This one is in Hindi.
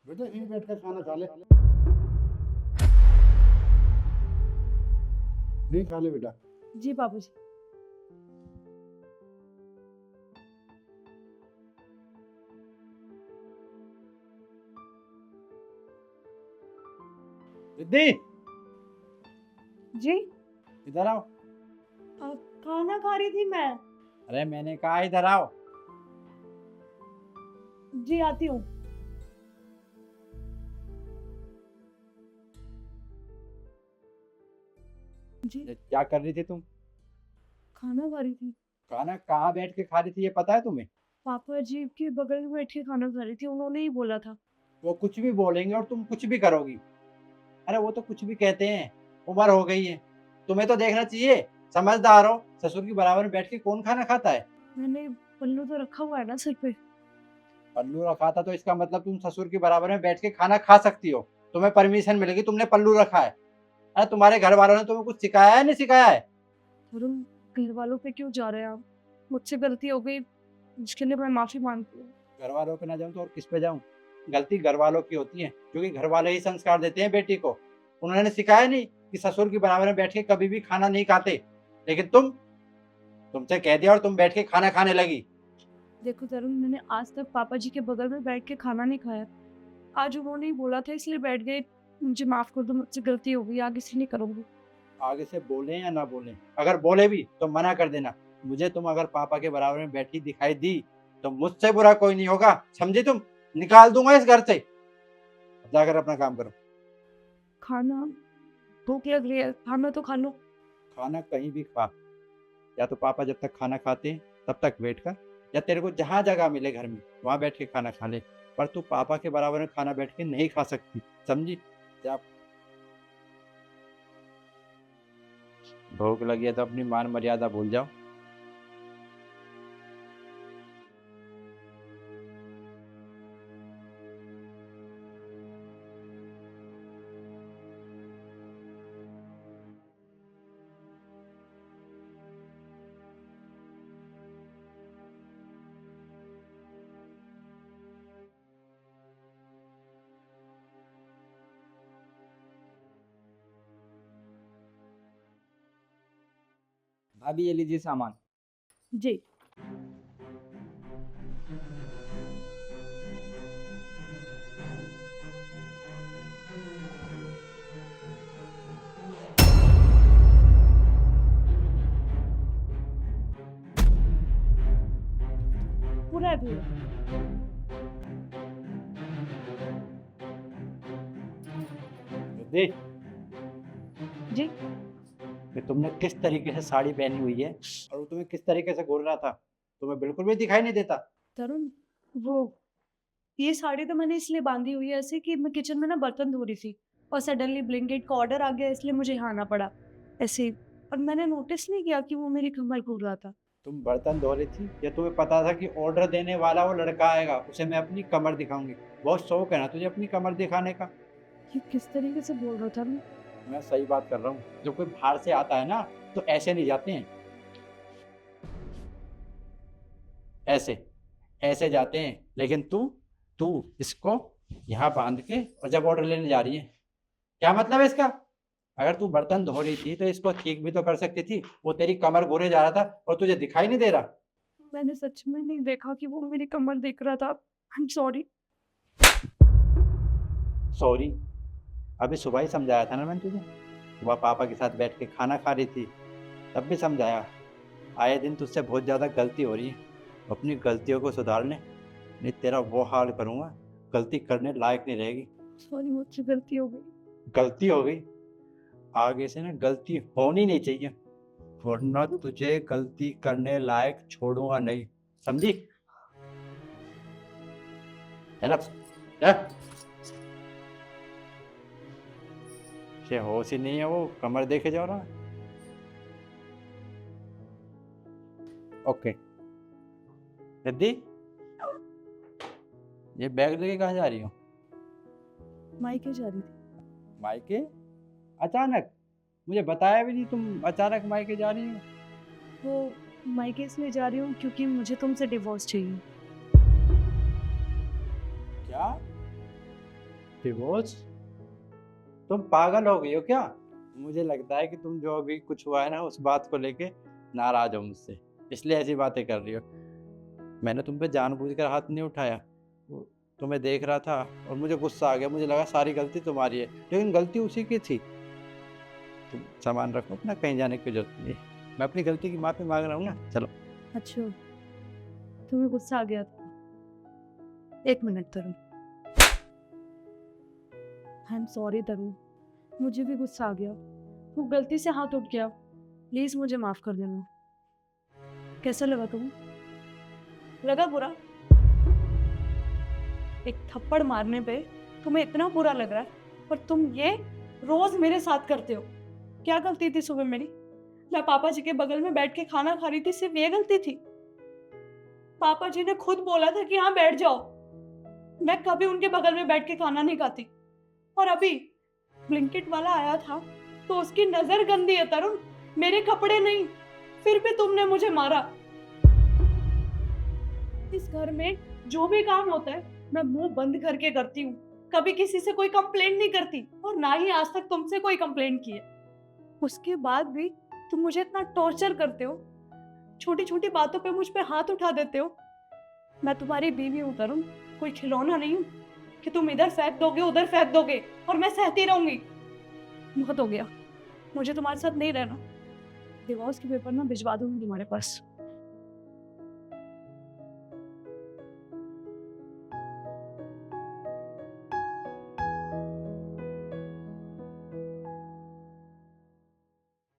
बेटा यहीं बैठ कर खाना खा ले। नहीं खा ले बेटा। जी बाबूजी। रिद्धि, जी इधर आओ। खाना खा रही थी मैं। अरे मैंने कहा इधर आओ। जी आती हूँ। जी ये क्या कर रही थी तुम? खाना खा रही थी। खाना कहाँ बैठ के खा रही थी ये पता है तुम्हें? पापा जी के बगल में बैठ के खाना खा रही थी, उन्होंने ही बोला था। वो कुछ भी बोलेंगे और तुम कुछ भी करोगी। अरे वो तो कुछ भी कहते हैं, उम्र हो गई है। तुम्हें तो देखना चाहिए, समझदार हो। ससुर की बराबर में बैठ के कौन खाना खाता है? मैंने पल्लू तो रखा हुआ है ना सिर पे। पल्लू रखा था तो इसका मतलब तुम ससुर की बराबर में बैठ के खाना खा सकती हो। तुम्हें परमिशन मिलेगी, तुमने पल्लू रखा है। अरे तुम्हारे घर वालों ने तुम्हें कुछ सिखाया है नहीं सिखाया है? और तुम घर वालों पे क्यों जा रहे हैं आप? मुझसे गलती हो गई, उसके लिए मैं माफी मांगती हूँ। घर वालों पे ना जाऊं तो और किस पे जाऊं? गलती घर वालों की होती है, क्योंकि घर वाले ही संस्कार देते हैं बेटी को। उन्होंने सिखाया नहीं कि ससुर की बराबर में बैठ के कभी भी खाना नहीं खाते। लेकिन तुमसे कह दिया और तुम बैठ के खाना खाने लगी। देखो तरुण, मैंने आज तक पापा जी के बगल में बैठ के खाना नहीं खाया। आज उन्होंने ही बोला था इसलिए बैठ गए। मुझे माफ कर दो, मुझसे गलती हो गई, आगे से नहीं करूँगी। आगे से बोले या ना बोले, अगर बोले भी तो मना कर देना। मुझे तुम अगर पापा के बराबर में बैठी दिखाई दी तो मुझसे बुरा कोई नहीं होगा, समझी तुम? निकाल दूंगा इस घर से। अब जाकर अपना काम करो। खाना, भूख लग रही है, खाना तो खा लो। खाना कहीं भी खा, या तो पापा जब तक खाना खाते हैं तब तक बैठ कर, या तेरे को जहाँ जगह मिले घर में वहां बैठ के खाना खा ले। पर तू पापा के बराबर में खाना बैठ के नहीं खा सकती, समझी? जा। भूख लगी है तो अपनी मान मर्यादा भूल जाओ। भाभी ये लीजिए सामान। जी। पूरा है पूरा। देख जी कि तुमने किस तरीके से साड़ी पहनी हुई है और वो तुम्हें किस तरीके से घूर रहा था, तुम्हें बिल्कुल भी दिखाई नहीं देता? तरुण, वो ये साड़ी तो मैंने इसलिए बांधी हुई है ऐसे कि मैं किचन में ना बर्तन धो रही थी और सडनली ब्लिंकिट का ऑर्डर आ गया, इसलिए मुझे यहाँ आना पड़ा ऐसे ही। और मैंने नोटिस नहीं किया कि वो मेरी कमर घूर रहा था। तुम बर्तन धो रही थी या तुम्हें पता था कि ऑर्डर देने वाला वो लड़का आएगा, उसे मैं अपनी कमर दिखाऊंगी? बहुत शौक है ना तुझे अपनी कमर दिखाने का? ये किस तरीके से बोल रहा था? मैं सही बात कर रहा हूँ। जब कोई बाहर से आता है ना तो ऐसे नहीं जाते हैं, ऐसे ऐसे जाते हैं। लेकिन तू तू इसको यहाँ बांध के और जब ऑर्डर लेने जा रही है, क्या मतलब है इसका? अगर तू बर्तन धो रही थी तो इसको ठीक भी तो कर सकती थी। वो तेरी कमर घूरे जा रहा था और तुझे दिखाई नहीं दे रहा? मैंने सच में नहीं देखा कि वो मेरी कमर देख रहा था। आई एम सॉरी। सॉरी? अभी सुबह ही समझाया था ना मैंने तुझे। सुबह पापा के साथ बैठ के खाना खा रही थी, तब भी समझाया। आए दिन तुझसे बहुत ज़्यादा गलती हो रही है, अपनी गलतियों को सुधार ले, नहीं तेरा वो हाल करूँगा, गलती करने लायक नहीं रहेगी। सॉरी, मुझसे गलती हो गई। गलती हो गई? आगे से ना गलती होनी नहीं चाहिए, वरना तुझे गलती करने लायक छोड़ूंगा नहीं, समझी? है ना? ये होश ही नहीं है, वो कमर देखे जा रहा है। ओके दीदी, ये बैग लेके कहाँ जा रही हो? मायके जा रही थी। मायके? अचानक? मुझे बताया भी नहीं, तुम अचानक मायके जा रही हो? वो मायके इसलिए जा रही हूँ क्योंकि मुझे तुमसे डिवोर्स चाहिए। क्या? डिवोर्स? तुम पागल हो गई हो क्या? मुझे लगता है कि तुम जो अभी कुछ हुआ है ना उस बात को लेके नाराज हो मुझसे, इसलिए ऐसी बातें कर रही हो। मैंने तुम पे जानबूझकर हाथ नहीं उठाया। वो तुम्हें देख रहा था और मुझे गुस्सा आ गया, मुझे लगा सारी गलती तुम्हारी है, लेकिन गलती उसी की थी। तुम सामान रखो अपना, कहीं जाने की जरूरत नहीं है। मैं अपनी गलती की माफ़ी मांग रहा हूँ ना, चलो। अच्छा, तुम्हें गुस्सा आ गया था? एक minute Tarun, I am sorry Tarun, मुझे भी गुस्सा आ गया, वो गलती से हाथ उठ गया, प्लीज मुझे माफ कर देना। कैसा लगा तुम्हें? लगा बुरा? एक थप्पड़ मारने पे तुम्हें इतना बुरा लग रहा है, पर तुम ये रोज मेरे साथ करते हो। क्या गलती थी सुबह मेरी? मैं पापा जी के बगल में बैठ के खाना खा रही थी, सिर्फ ये गलती थी? पापा जी ने खुद बोला था कि हाँ बैठ जाओ, मैं कभी उनके बगल में बैठ के खाना नहीं खाती। और अभी ब्लिंकिट वाला आया था तो उसकी नजर गंदी है तरुण, मेरे कपड़े नहीं, फिर भी तुमने मुझे मारा। इस घर में जो भी काम होता है मैं मुंह बंद करके करती हूँ, कभी किसी से कोई कंप्लेंट नहीं करती, और ना ही आज तक तुमसे कोई कंप्लेंट की है। उसके बाद भी तुम मुझे इतना टॉर्चर करते हो, छोटी छोटी बातों पे मुझ पे हाथ उठा देते हो। मैं तुम्हारी बीवी हूँ तरुण, कोई खिलौना नहीं हूँ कि तुम इधर फेंक दोगे उधर फेंक दोगे और मैं सहती रहूंगी। बहुत हो गया, मुझे तुम्हारे साथ नहीं रहना। डिवोर्स के पेपर ना भिजवा दूंगी तुम्हारे पास।